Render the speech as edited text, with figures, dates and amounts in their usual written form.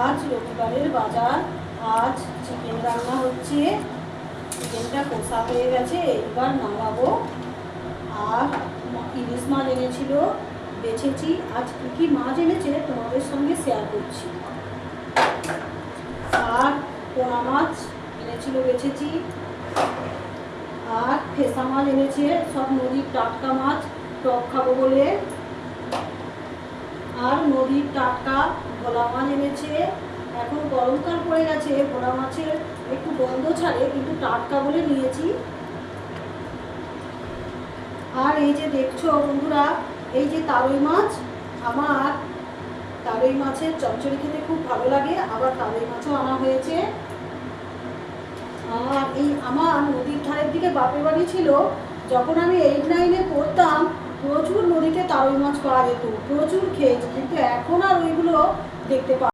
আজ রবিবারের বাজার। আজ চিকেন রান্না হচ্ছে। চিকেনটা কষা হয়ে গেছে, এবার নামাবো। আর ইলিশ মাছ এনেছিল, বেছেছি। আজ কী কী মাছ এনেছে তোমাদের সঙ্গে শেয়ার করছি। আর পোনা মাছ এনেছিল, বেছেছি। আর ফেসা মাছ এনেছে, সব নদীর টাটকা মাছ, টক খাবো বলে। আর নদীর টাটকা ভোলা মাছ এনেছে। এখন গরমকাল পড়ে গেছে, ভোলা মাছের একটু গন্ধ ছাড়ে, কিন্তু টাটকা বলে নিয়েছি। আর এই যে দেখছো বন্ধুরা, এই যে তারই মাছ। আমার তারই মাছের চচ্চড়ি খেতে খুব ভালো লাগে, আবার তারই মাছও আনা হয়েছে। আর এই আমার নদীর ধারের দিকে বাপের বাড়ি ছিল, যখন আমি 8-9-এ পড়তাম, প্রচুর নদীতে তারই মাছ পাওয়া যেত, প্রচুর খেয়েছি। কিন্তু এখন আর ওইগুলো দেখতে পাওয়া